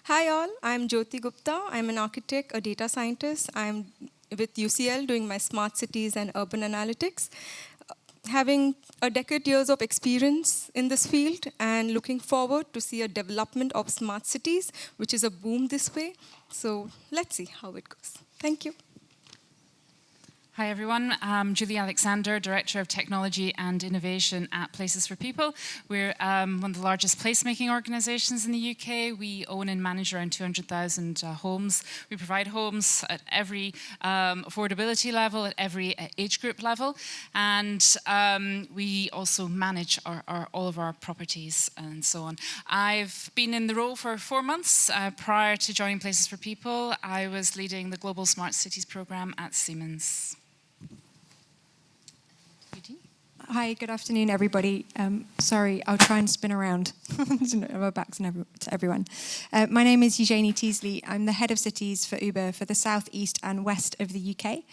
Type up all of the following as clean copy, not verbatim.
Hi all, I'm Jyothi Gupta. I'm an architect, a data scientist. I'm with UCL doing my smart cities and urban analytics. Having a decade years of experience in this field and looking forward to see a development of smart cities, which is a boom this way. So let's see how it goes. Thank you. Hi everyone, I'm Julie Alexander, Director of Technology and Innovation at Places for People. We're one of the largest placemaking organisations in the UK. We own and manage around 200,000 homes. We provide homes at every affordability level, at every age group level. And we also manage all of our properties and so on. I've been in the role for 4 months. Prior to joining Places for People, I was leading the Global Smart Cities programme at Siemens. Hi, good afternoon, everybody. Sorry, I'll try and spin around. Our backs to everyone. My name is Eugenie Teasley. I'm the head of cities for Uber for the south, east, and west of the UK.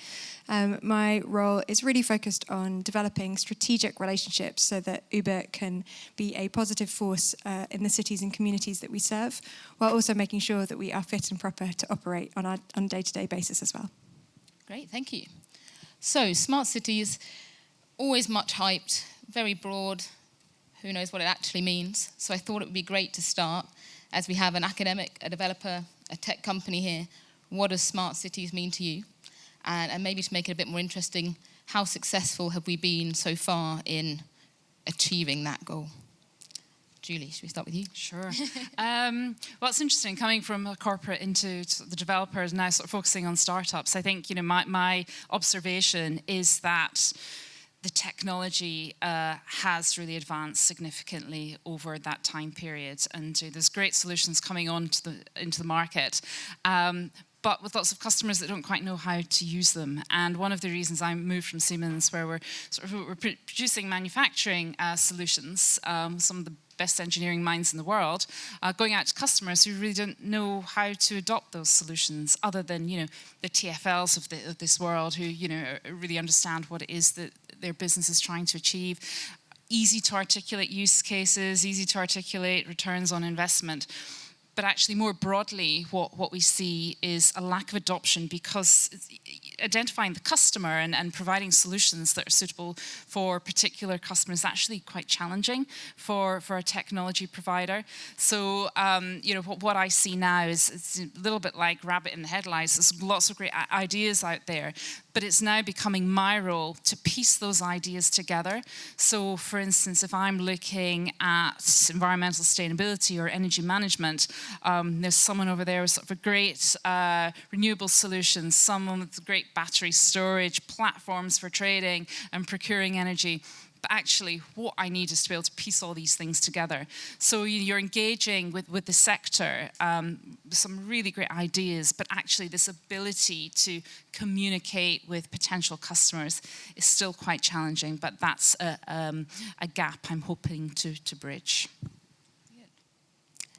My role is really focused on developing strategic relationships so that Uber can be a positive force in the cities and communities that we serve, while also making sure that we are fit and proper to operate on a day-to-day basis as well. Great, thank you. So, smart cities. Always much hyped, very broad, who knows what it actually means. So I thought it would be great to start, as we have an academic, a developer, a tech company here, what does smart cities mean to you? And maybe to make it a bit more interesting, how successful have we been so far in achieving that goal? Julie, should we start with you? Sure. Well, it's interesting, coming from a corporate into the developers, now sort of focusing on startups. I think, my observation is that the technology has really advanced significantly over that time period, and there's great solutions coming into the market. But with lots of customers that don't quite know how to use them. And one of the reasons I moved from Siemens, where we're producing manufacturing solutions, some of the best engineering minds in the world, going out to customers who really don't know how to adopt those solutions, other than the TFLs of this world, who really understand what it is that their business is trying to achieve. Easy to articulate use cases, easy to articulate returns on investment. But actually, more broadly, what we see is a lack of adoption, because identifying the customer and providing solutions that are suitable for particular customers is actually quite challenging for a technology provider. So, what I see now is it's a little bit like rabbit in the headlights. There's lots of great ideas out there, but it's now becoming my role to piece those ideas together. So, for instance, if I'm looking at environmental sustainability or energy management, there's someone over there with sort of a great renewable solution, someone with great battery storage, platforms for trading and procuring energy. But actually, what I need is to be able to piece all these things together. So you're engaging with the sector, some really great ideas, but actually this ability to communicate with potential customers is still quite challenging, but that's a gap I'm hoping to bridge.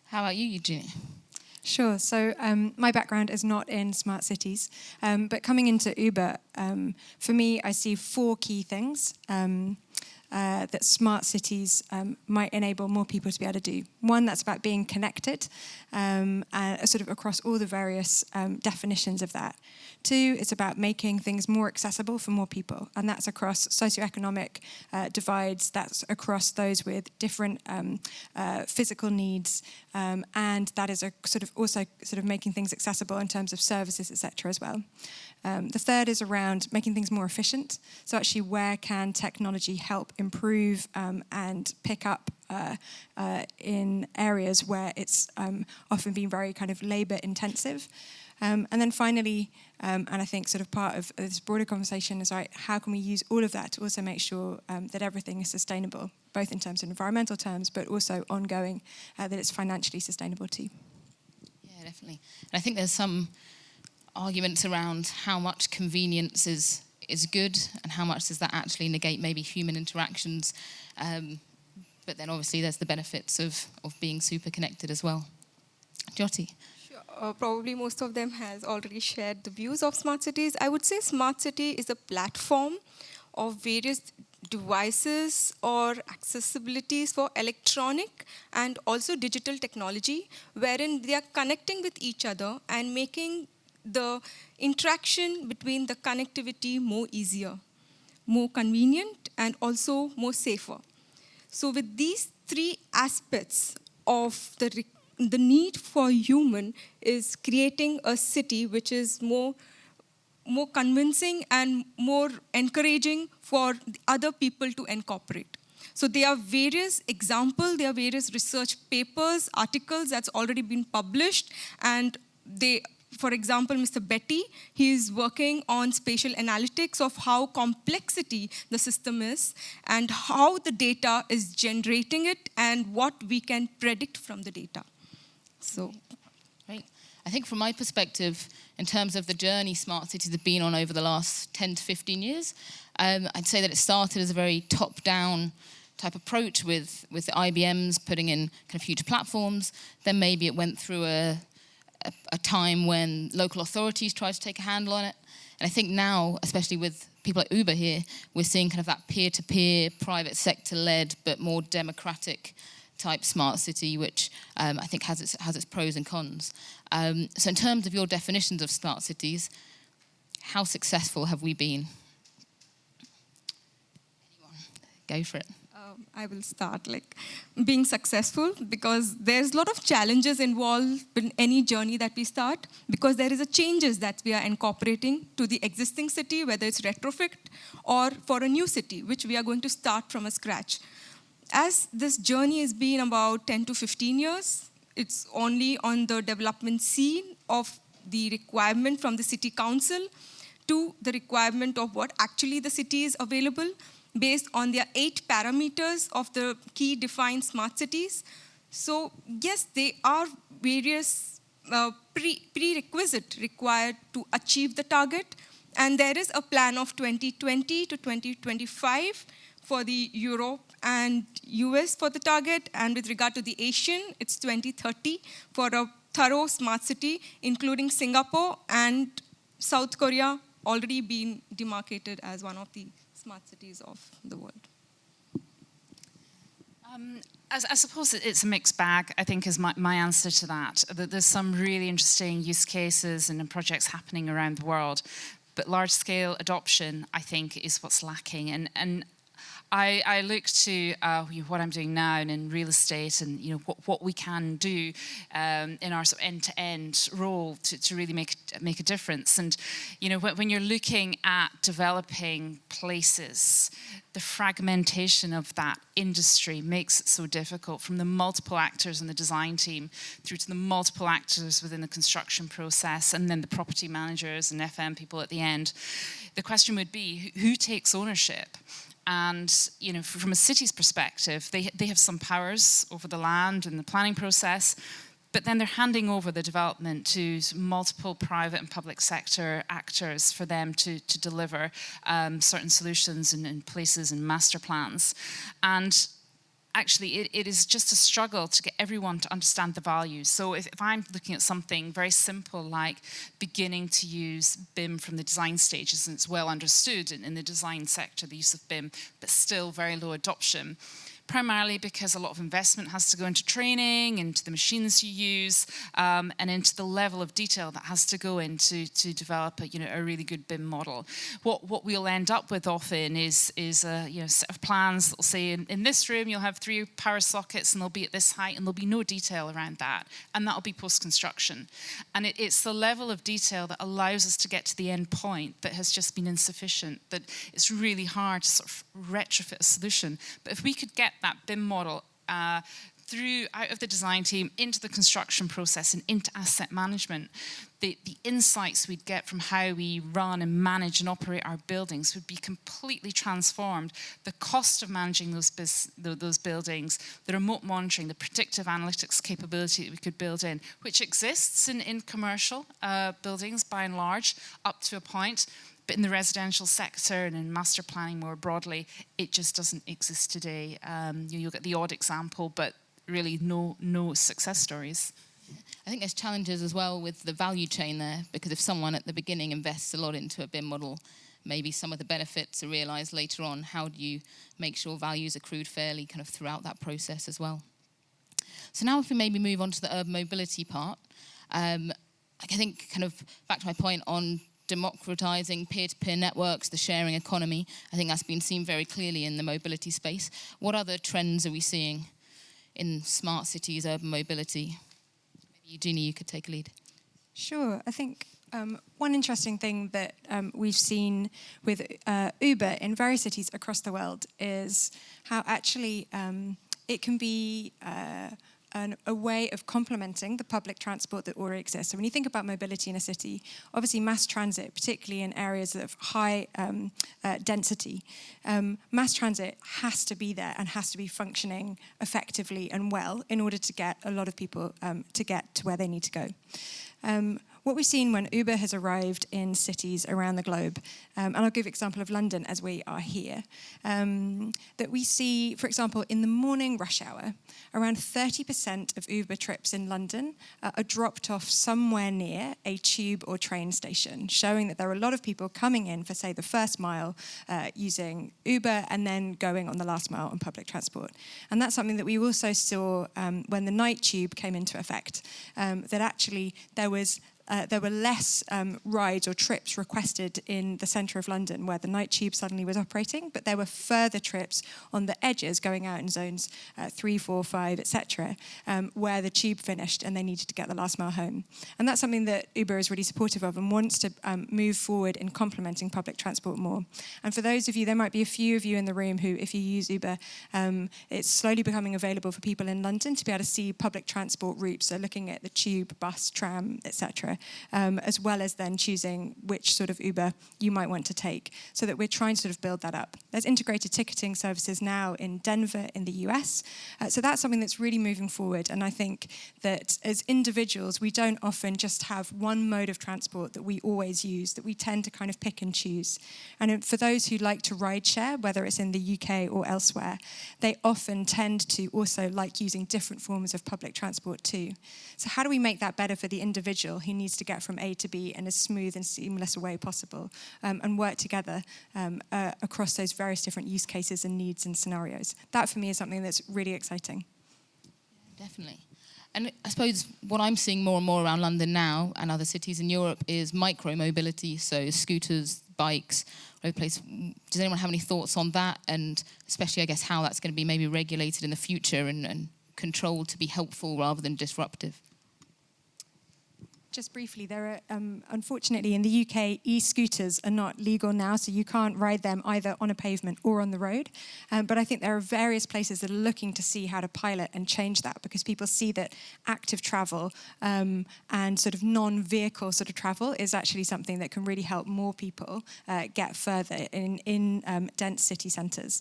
How about you, Eugenie? Sure. So my background is not in smart cities, but coming into Uber, for me, I see 4 key things that smart cities might enable more people to be able to do. One, that's about being connected, sort of across all the various definitions of that. 2, it's about making things more accessible for more people, and that's across socioeconomic divides, that's across those with different physical needs, and that is also making things accessible in terms of services, etc. as well. The 3rd is around making things more efficient. So actually, where can technology help improve and pick up in areas where it's often been very kind of labour intensive. And then finally, and I think sort of part of this broader conversation is, right, how can we use all of that to also make sure that everything is sustainable, both in terms of environmental terms, but also ongoing, that it's financially sustainable too. Yeah, definitely. And I think there's some arguments around how much convenience is good and how much does that actually negate maybe human interactions. But then obviously there's the benefits of being super connected as well. Jyothi? Probably most of them has already shared the views of smart cities. I would say smart city is a platform of various devices or accessibilities for electronic and also digital technology, wherein they are connecting with each other and making the interaction between the connectivity more easier, more convenient, and also more safer. So with these three aspects of the need for human is creating a city which is more convincing and more encouraging for the other people to incorporate. So there are various examples, there are various research papers, articles that's already been published, and for example, Mr. Betty, he is working on spatial analytics of how complexity the system is and how the data is generating it and what we can predict from the data. So, Great. I think from my perspective, in terms of the journey smart cities have been on over the last 10 to 15 years, I'd say that it started as a very top-down type approach with the IBMs putting in kind of huge platforms. Then maybe it went through a time when local authorities tried to take a handle on it. And I think now, especially with people like Uber here, we're seeing kind of that peer-to-peer, private sector-led, but more democratic type smart city, which I think has its pros and cons. So in terms of your definitions of smart cities, how successful have we been? Anyone? Go for it. I will start being successful, because there's a lot of challenges involved in any journey that we start, because there is a changes that we are incorporating to the existing city, whether it's retrofit or for a new city, which we are going to start from a scratch. As this journey has been about 10 to 15 years, it's only on the development scene of the requirement from the city council to the requirement of what actually the city is available, based on their 8 parameters of the key defined smart cities. So yes, there are various prerequisites required to achieve the target. And there is a plan of 2020 to 2025 for the Europe and US for the target. And with regard to the Asian, it's 2030 for a thorough smart city, including Singapore and South Korea already being demarcated as one of the smart cities of the world. I suppose it's a mixed bag, I think, is my answer to that. There's some really interesting use cases and projects happening around the world, but large-scale adoption, I think, is what's lacking. And I look to what I'm doing now and in real estate, and what we can do in our sort of end-to-end role to really make a difference. And when you're looking at developing places, the fragmentation of that industry makes it so difficult, from the multiple actors in the design team through to the multiple actors within the construction process, and then the property managers and FM people at the end. The question would be, who takes ownership? And from a city's perspective, they have some powers over the land and the planning process, but then they're handing over the development to multiple private and public sector actors for them to deliver certain solutions in places and master plans. And actually, it is just a struggle to get everyone to understand the values. So if I'm looking at something very simple like beginning to use BIM from the design stages, and it's well understood in the design sector, the use of BIM, but still very low adoption, primarily because a lot of investment has to go into training, into the machines you use, and into the level of detail that has to go into to develop a really good BIM model. What we'll end up with often is a set of plans that will say in this room you'll have 3 power sockets and they'll be at this height, and there'll be no detail around that, and that'll be post-construction. And it's the level of detail that allows us to get to the end point that has just been insufficient, that it's really hard to sort of retrofit a solution. But if we could get that BIM model out of the design team into the construction process and into asset management, the insights we'd get from how we run and manage and operate our buildings would be completely transformed. The cost of managing those buildings, the remote monitoring, the predictive analytics capability that we could build in, which exists in commercial buildings by and large, up to a point. But in the residential sector and in master planning more broadly, it just doesn't exist today. You'll get the odd example, but really no success stories. I think there's challenges as well with the value chain there, because if someone at the beginning invests a lot into a BIM model, maybe some of the benefits are realised later on. How do you make sure value is accrued fairly kind of throughout that process as well? So now if we maybe move on to the urban mobility part, I think kind of back to my point on democratizing peer-to-peer networks, the sharing economy, I think that's been seen very clearly in the mobility space. What other trends are we seeing in smart cities, urban mobility? Maybe Eugenie, you could take a lead. Sure. I think one interesting thing that we've seen with Uber in various cities across the world is how actually it can be a way of complementing the public transport that already exists. So when you think about mobility in a city, obviously mass transit, particularly in areas of high density, mass transit has to be there and has to be functioning effectively and well in order to get a lot of people to get to where they need to go. What we've seen when Uber has arrived in cities around the globe, and I'll give an example of London as we are here, that we see, for example, in the morning rush hour, around 30% of Uber trips in London are dropped off somewhere near a tube or train station, showing that there are a lot of people coming in for, say, the first mile using Uber and then going on the last mile on public transport. And that's something that we also saw when the night tube came into effect, that actually there were less rides or trips requested in the centre of London where the night tube suddenly was operating, but there were further trips on the edges going out in zones 3, 4, 5, etc., where the tube finished and they needed to get the last mile home. And that's something that Uber is really supportive of and wants to move forward in complementing public transport more. And for those of you, there might be a few of you in the room who, if you use Uber, it's slowly becoming available for people in London to be able to see public transport routes, so looking at the tube, bus, tram, etc., as well as then choosing which sort of Uber you might want to take, so that we're trying to sort of build that up. There's integrated ticketing services now in Denver in the US, so that's something that's really moving forward. And I think that as individuals, we don't often just have one mode of transport that we always use, that we tend to kind of pick and choose. And for those who like to ride share, whether it's in the UK or elsewhere, they often tend to also like using different forms of public transport too. So how do we make that better for the individual who needs to get from A to B in as smooth and seamless a way possible, and work together across those various different use cases and needs and scenarios? That for me is something that's really exciting. Definitely. And I suppose what I'm seeing more and more around London now and other cities in Europe is micro-mobility, so scooters, bikes, road place. Does anyone have any thoughts on that? And especially, I guess, how that's going to be maybe regulated in the future and controlled to be helpful rather than disruptive? Just briefly, there are, unfortunately, in the UK, e-scooters are not legal now, so you can't ride them either on a pavement or on the road. But I think there are various places that are looking to see how to pilot and change that, because people see that active travel and sort of non-vehicle sort of travel is actually something that can really help more people get further in dense city centres.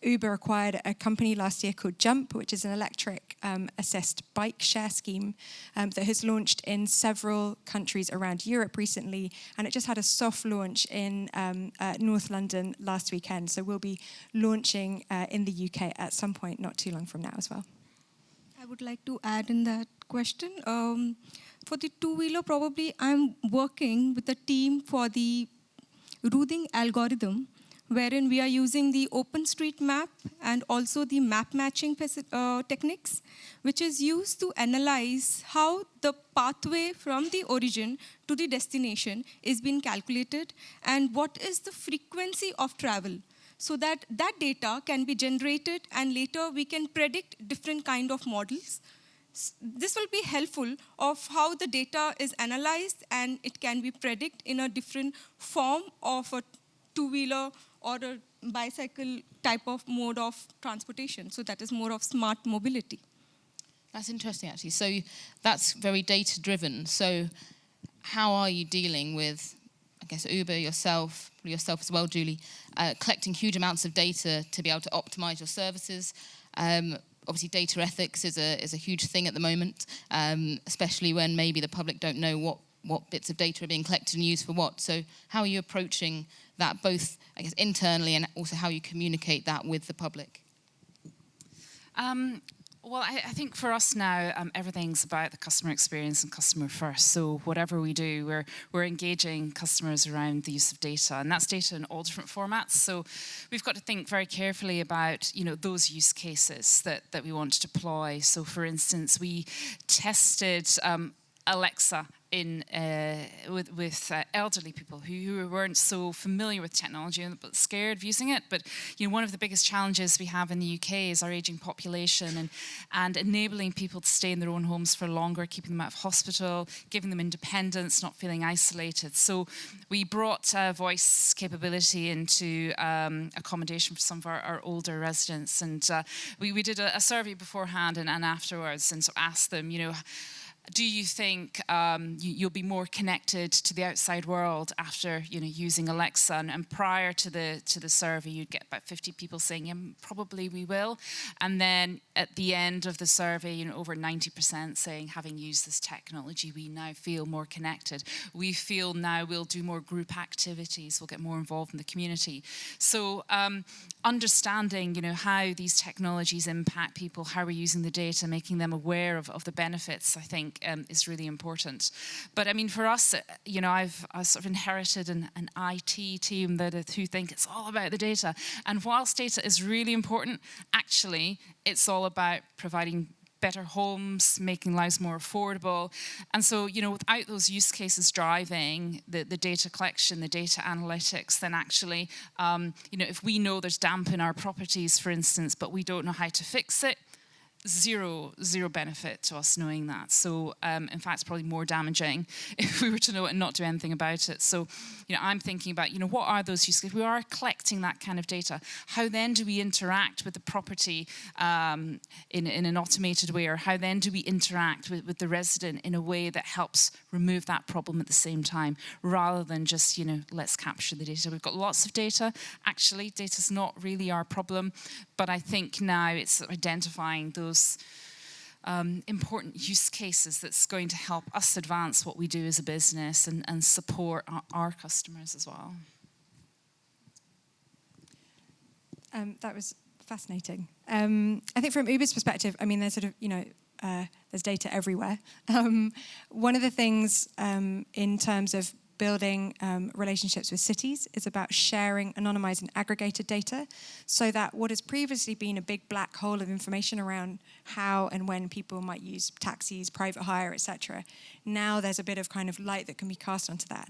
Uber acquired a company last year called Jump, which is an electric assist bike share scheme that has launched in several countries around Europe recently, and it just had a soft launch in North London last weekend. So we'll be launching in the UK at some point not too long from now as well. I would like to add in that question. For the two-wheeler, probably I'm working with a team for the routing algorithm, wherein we are using the OpenStreetMap and also the map matching techniques, which is used to analyze how the pathway from the origin to the destination is being calculated and what is the frequency of travel, so that that data can be generated and later we can predict different kind of models. This will be helpful of how the data is analyzed, and it can be predicted in a different form of a two-wheeler or a bicycle type of mode of transportation. So that is more of smart mobility. That's interesting, actually. So that's very data-driven. So how are you dealing with, I guess, Uber, yourself as well, Julie, collecting huge amounts of data to be able to optimize your services? Obviously, data ethics is a huge thing at the moment, especially when maybe the public don't know what bits of data are being collected and used for what. So how are you approaching that, both, I guess, internally and also how you communicate that with the public? Well, I think for us now, everything's about the customer experience and customer first. So whatever we do, we're engaging customers around the use of data, and that's data in all different formats. So we've got to think very carefully about, those use cases that we want to deploy. So for instance, we tested Alexa with elderly people who weren't so familiar with technology but scared of using it. But one of the biggest challenges we have in the UK is our aging population and enabling people to stay in their own homes for longer, keeping them out of hospital, giving them independence, not feeling isolated. So we brought voice capability into accommodation for some of our older residents, and we did a survey beforehand and afterwards, and so asked them, do you think you'll be more connected to the outside world after using Alexa? And prior to the survey, you'd get about 50 people saying, yeah, probably we will. And then at the end of the survey, over 90% saying, having used this technology, we now feel more connected. We feel now we'll do more group activities, we'll get more involved in the community. So understanding, how these technologies impact people, how we're using the data, making them aware of the benefits, I think, is really important. But I mean, for us, I've sort of inherited an IT team who think it's all about the data. And whilst data is really important, actually, it's all about providing better homes, making lives more affordable. And so, without those use cases driving the data collection, the data analytics, then actually, if we know there's damp in our properties, for instance, but we don't know how to fix it, zero benefit to us knowing that. So in fact, it's probably more damaging if we were to know it and not do anything about it. So I'm thinking about what are those use cases? We are collecting that kind of data. How then do we interact with the property in an automated way, or how then do we interact with the resident in a way that helps remove that problem at the same time, rather than just let's capture the data. We've got lots of data. Actually, data's not really our problem, but I think now it's identifying those important use cases that's going to help us advance what we do as a business and support our customers as well. That was fascinating. I think from Uber's perspective, I mean, there's sort of, there's data everywhere. One of the things in terms of building relationships with cities is about sharing anonymized and aggregated data, so that what has previously been a big black hole of information around how and when people might use taxis, private hire, etc., now there's a bit of kind of light that can be cast onto that.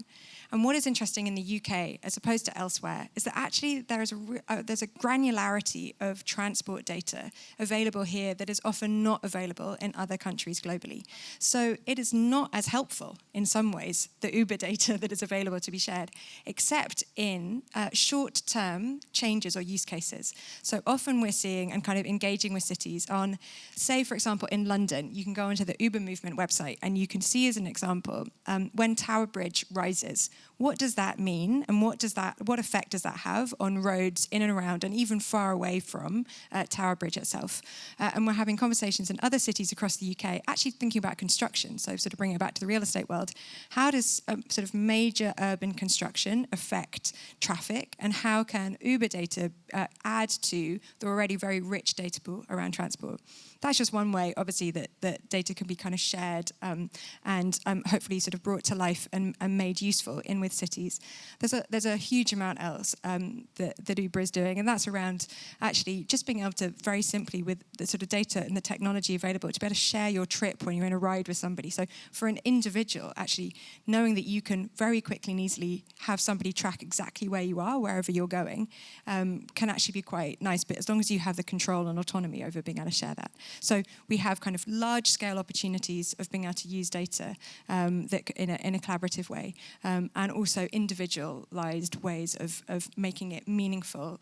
And what is interesting in the UK, as opposed to elsewhere, is that actually there's a granularity of transport data available here that is often not available in other countries globally. So it is not as helpful in some ways, the Uber data that is available to be shared, except in short-term changes or use cases. So often we're seeing and kind of engaging with cities on, say, for example, in London, you can go onto the Uber Movement website and you can see, as an example, when Tower Bridge rises, what does that mean, and what effect does that have on roads in and around and even far away from Tower Bridge itself? And we're having conversations in other cities across the UK, actually thinking about construction, so sort of bringing it back to the real estate world. How does sort of major urban construction affect traffic, and how can Uber data add to the already very rich data pool around transport? That's just one way, obviously, that data can be kind of shared and hopefully sort of brought to life and made useful in with cities. There's a huge amount else that Uber is doing, and that's around actually just being able to very simply, with the sort of data and the technology available, to be able to share your trip when you're in a ride with somebody. So for an individual, actually knowing that you can very quickly and easily have somebody track exactly where you are, wherever you're going, can actually be quite nice, but as long as you have the control and autonomy over being able to share that. So we have kind of large-scale opportunities of being able to use data that in a collaborative way, and also individualized ways of making it meaningful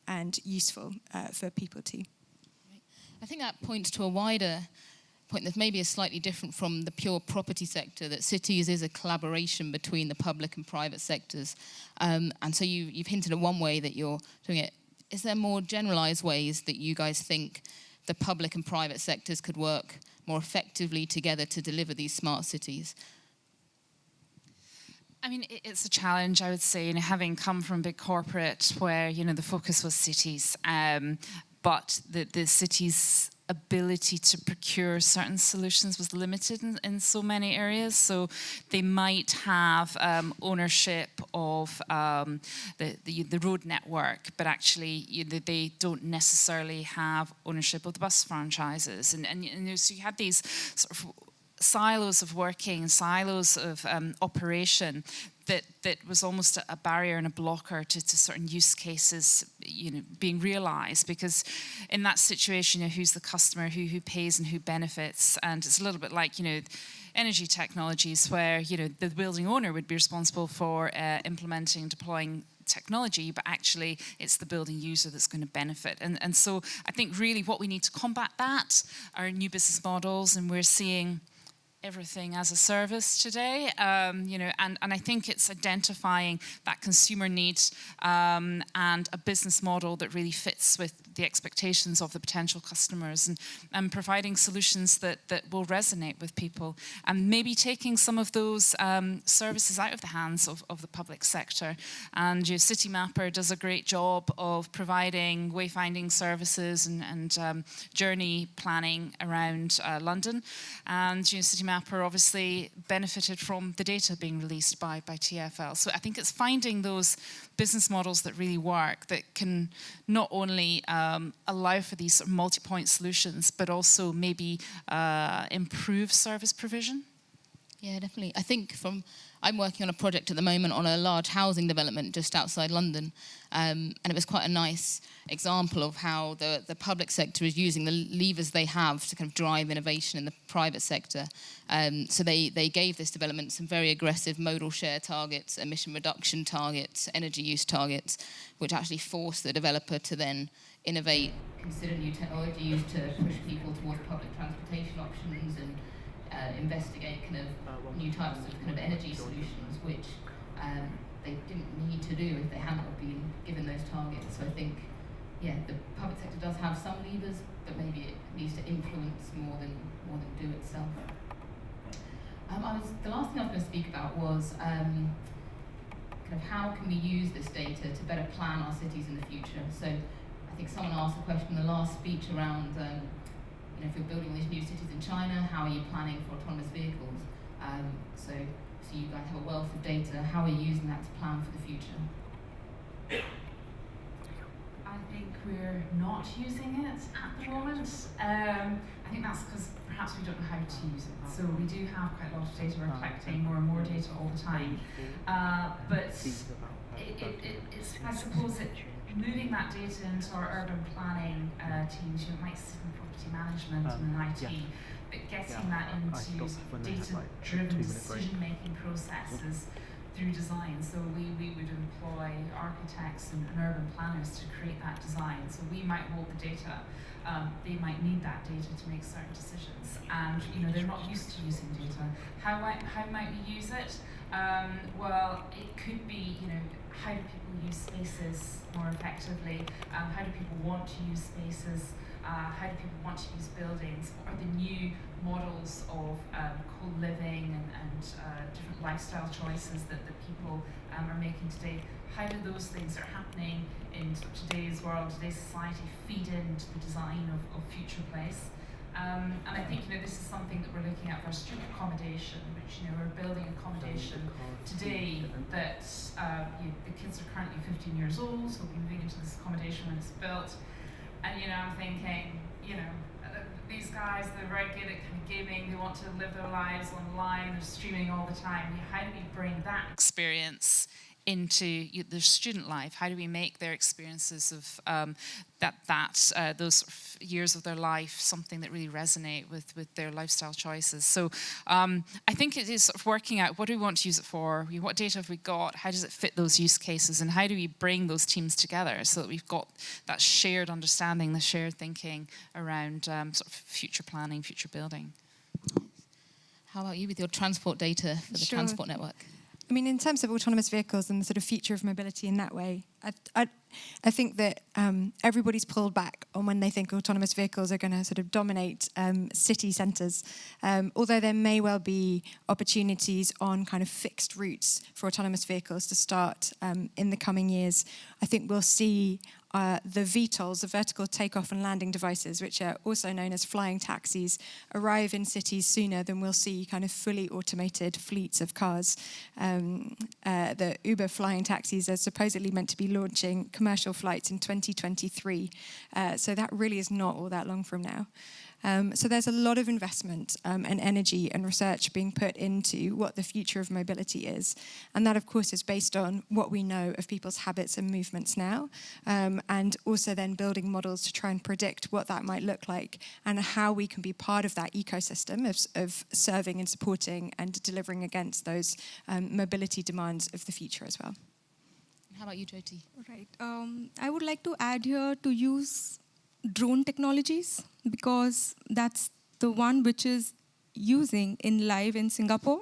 and useful for people too. I think that points to a wider point that maybe is slightly different from the pure property sector, that cities is a collaboration between the public and private sectors. And so you've hinted at one way that you're doing it. Is there more generalized ways that you guys think the public and private sectors could work more effectively together to deliver these smart cities? I mean, it's a challenge, I would say, having come from big corporate where, the focus was cities, but the cities ability to procure certain solutions was limited in so many areas. So they might have ownership of the road network, but actually they don't necessarily have ownership of the bus franchises. And so you had these sort of silos of working, silos of operation that was almost a barrier and a blocker to certain use cases, being realised. Because in that situation, who's the customer, who pays and who benefits, and it's a little bit like energy technologies, where the building owner would be responsible for implementing and deploying technology, but actually it's the building user that's going to benefit. And so I think really what we need to combat that are new business models, and we're seeing everything as a service today, and I think it's identifying that consumer need and a business model that really fits with the expectations of the potential customers, and providing solutions that will resonate with people, and maybe taking some of those services out of the hands of the public sector. And Citymapper does a great job of providing wayfinding services and journey planning around London, and Citymapper obviously benefited from the data being released by TfL. So I think it's finding those business models that really work, that can not only allow for these sort of multi-point solutions, but also maybe improve service provision. Yeah, definitely. I think I'm working on a project at the moment on a large housing development just outside London, and it was quite a nice example of how the public sector is using the levers they have to kind of drive innovation in the private sector. So they gave this development some very aggressive modal share targets, emission reduction targets, energy use targets, which actually forced the developer to then innovate, consider new technologies to push people towards public transportation options, and investigate kind of new types of kind of energy solutions, which they didn't need to do if they hadn't been given those targets. So I think, the public sector does have some levers, but maybe it needs to influence more than do itself. The last thing I was going to speak about was kind of how can we use this data to better plan our cities in the future. So I think someone asked a question in the last speech around if you're building all these new cities in China, how are you planning for autonomous vehicles? So you guys have a wealth of data. How are you using that to plan for the future? I think we're not using it at the moment. I think that's because perhaps we don't know how to use it. So we do have quite a lot of data. We're collecting more and more data all the time. But it's, I suppose, moving that data into our urban planning teams, might sit in property management and in IT, but getting that into data-driven decision-making processes through design. So we would employ architects and urban planners to create that design. So we might hold the data. They might need that data to make certain decisions, and they're not used to using data. How might we use it? Well, it could be how do people use spaces more effectively? How do people want to use spaces? How do people want to use buildings? What are the new models of co-living and different lifestyle choices that people are making today? How do those things that are happening in today's world, today's society, feed into the design of future place? And I think this is something that we're looking at for student accommodation, which we're building accommodation today that the kids are currently 15 years old, so we'll be moving into this accommodation when it's built. And I'm thinking, these guys, they're very good at kind of gaming, they want to live their lives online, they're streaming all the time. How do we bring that Experience into their student life? How do we make their experiences of those years of their life something that really resonate with their lifestyle choices? So I think it is sort of working out, what do we want to use it for? What data have we got? How does it fit those use cases? And how do we bring those teams together so that we've got that shared understanding, the shared thinking around sort of future planning, future building? How about you with your transport data for the transport network? I mean, in terms of autonomous vehicles and the sort of future of mobility in that way, I think that everybody's pulled back on when they think autonomous vehicles are going to sort of dominate city centres. Although there may well be opportunities on kind of fixed routes for autonomous vehicles to start in the coming years, I think we'll see the VTOLs, the vertical takeoff and landing devices, which are also known as flying taxis, arrive in cities sooner than we'll see kind of fully automated fleets of cars. The Uber flying taxis are supposedly meant to be launching commercial flights in 2023. So that really is not all that long from now. So there's a lot of investment and energy and research being put into what the future of mobility is. And that, of course, is based on what we know of people's habits and movements now, and also then building models to try and predict what that might look like and how we can be part of that ecosystem of serving and supporting and delivering against those mobility demands of the future as well. How about you, Jyothi? Right. I would like to add here to use drone technologies, because that's the one which is using in live in Singapore,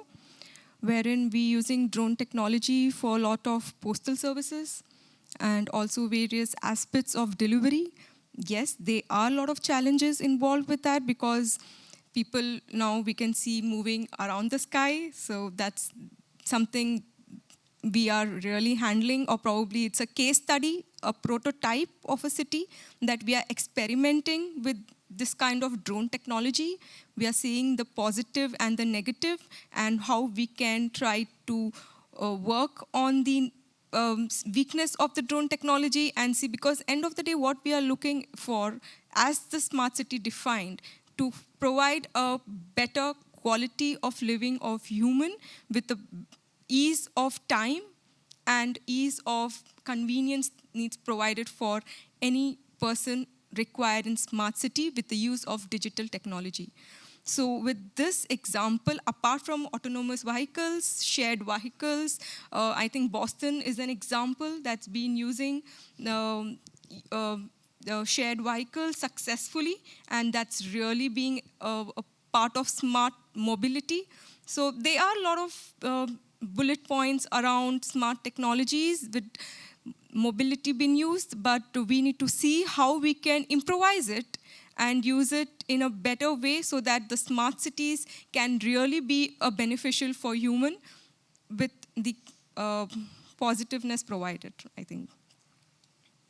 wherein we're using drone technology for a lot of postal services and also various aspects of delivery. Yes, there are a lot of challenges involved with that, because people now we can see moving around the sky, so that's something we are really handling, or probably it's a case study, a prototype of a city that we are experimenting with this kind of drone technology. We are seeing the positive and the negative, and how we can try to work on the weakness of the drone technology and see, because end of the day, what we are looking for as the smart city defined, to provide a better quality of living of human with the ease of time and ease of convenience needs provided for any person required in smart city with the use of digital technology. So with this example, apart from autonomous vehicles, shared vehicles, I think Boston is an example that's been using shared vehicles successfully, and that's really being a part of smart mobility. So there are a lot of bullet points around smart technologies with mobility being used, but we need to see how we can improvise it and use it in a better way so that the smart cities can really be beneficial for human with the positiveness provided, I think.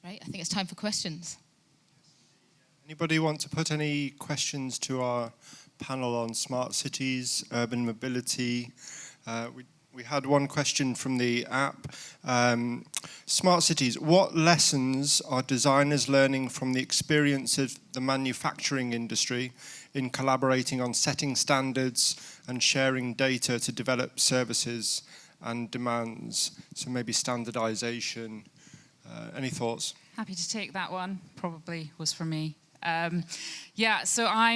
Right, I think it's time for questions. Anybody want to put any questions to our panel on smart cities, urban mobility? We had one question from the app. Smart cities, what lessons are designers learning from the experience of the manufacturing industry in collaborating on setting standards and sharing data to develop services and demands? So maybe standardization. Any thoughts? Happy to take that one. Probably was for me. So I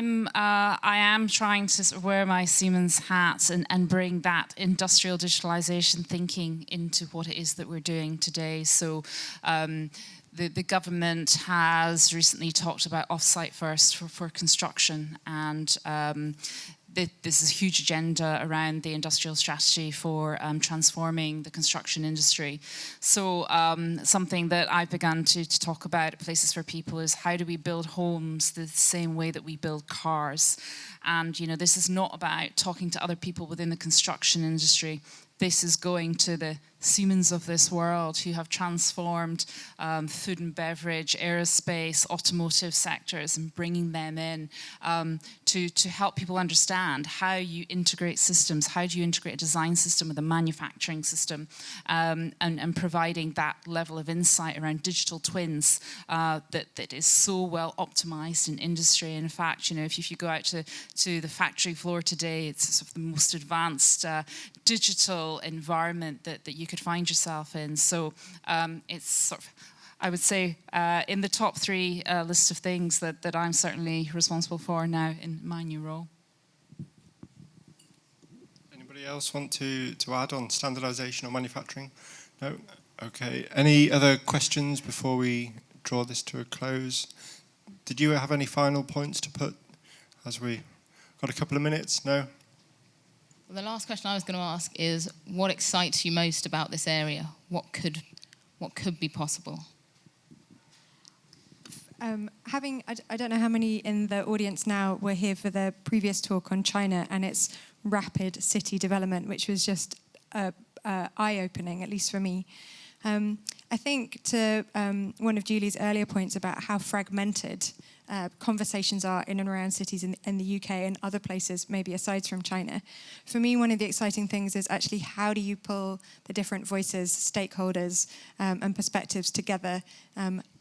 am trying to sort of wear my Siemens hat and bring that industrial digitalization thinking into what it is that we're doing today. So the government has recently talked about off-site first for construction, and there's a huge agenda around the industrial strategy for transforming the construction industry. So something that I've begun to talk about at Places for People is how do we build homes the same way that we build cars? And this is not about talking to other people within the construction industry. This is going to the Siemens of this world who have transformed food and beverage, aerospace, automotive sectors, and bringing them in to help people understand how you integrate systems, how do you integrate a design system with a manufacturing system, and providing that level of insight around digital twins that is so well optimized in industry. In fact, if you go out to the factory floor today, it's sort of the most advanced digital environment that you could find yourself in. So it's sort of, I would say, in the top 3 list of things that I'm certainly responsible for now in my new role. Anybody else want to add on standardization or manufacturing? No? Okay. Any other questions before we draw this to a close? Did you have any final points to put as we got a couple of minutes? No? Well, the last question I was going to ask is, what excites you most about this area? What could be possible? I don't know how many in the audience now were here for the previous talk on China and its rapid city development, which was just eye-opening, at least for me. I think to one of Julie's earlier points about how fragmented conversations are in and around cities in the UK and other places, maybe aside from China. For me, one of the exciting things is actually how do you pull the different voices, stakeholders, and perspectives together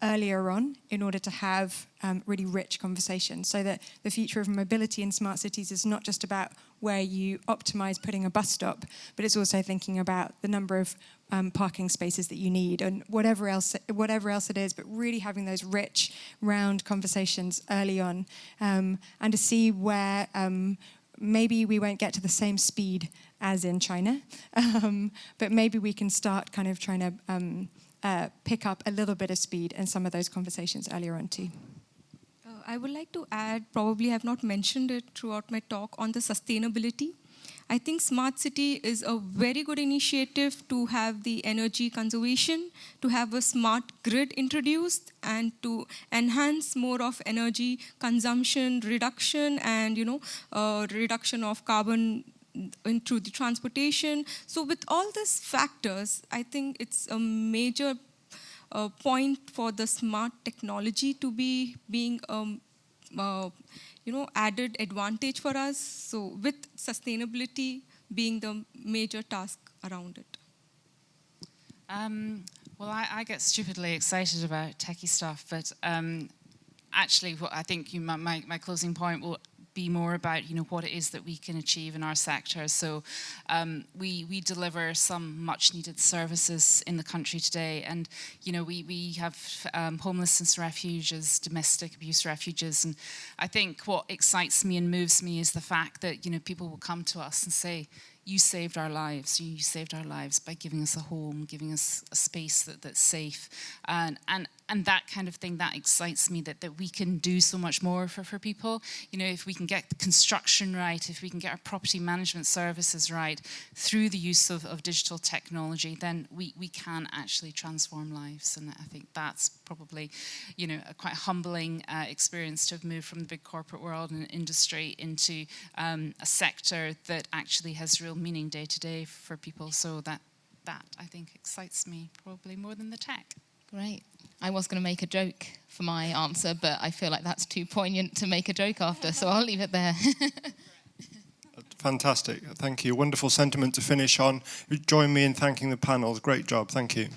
earlier on in order to have really rich conversations, so that the future of mobility in smart cities is not just about where you optimize putting a bus stop, but it's also thinking about the number of parking spaces that you need and whatever else it is, but really having those rich, round conversations early on, and to see where maybe we won't get to the same speed as in China, but maybe we can start kind of trying to pick up a little bit of speed in some of those conversations earlier on too. I would like to add, probably I have not mentioned it throughout my talk, on the sustainability. I think Smart City is a very good initiative to have the energy conservation, to have a smart grid introduced, and to enhance more of energy consumption reduction and, reduction of carbon into the transportation. So with all these factors, I think it's a major point for the smart technology to be being added advantage for us. So with sustainability being the major task around it. Well, I get stupidly excited about techie stuff, but actually, what I think my closing point will be more about what it is that we can achieve in our sector. So we deliver some much needed services in the country today, and we have homelessness refuges, domestic abuse refuges, and I think what excites me and moves me is the fact that people will come to us and say, you saved our lives. You saved our lives by giving us a home, giving us a space that's safe, and that kind of thing, that excites me, that we can do so much more for people. If we can get the construction right, if we can get our property management services right through the use of digital technology, then we can actually transform lives. And I think that's probably, a quite humbling experience to have moved from the big corporate world and industry into a sector that actually has real meaning day to day for people. So that I think excites me probably more than the tech. Great. I was going to make a joke for my answer, but I feel like that's too poignant to make a joke after, so I'll leave it there. Fantastic. Thank you. Wonderful sentiment to finish on. Join me in thanking the panel. Great job. Thank you.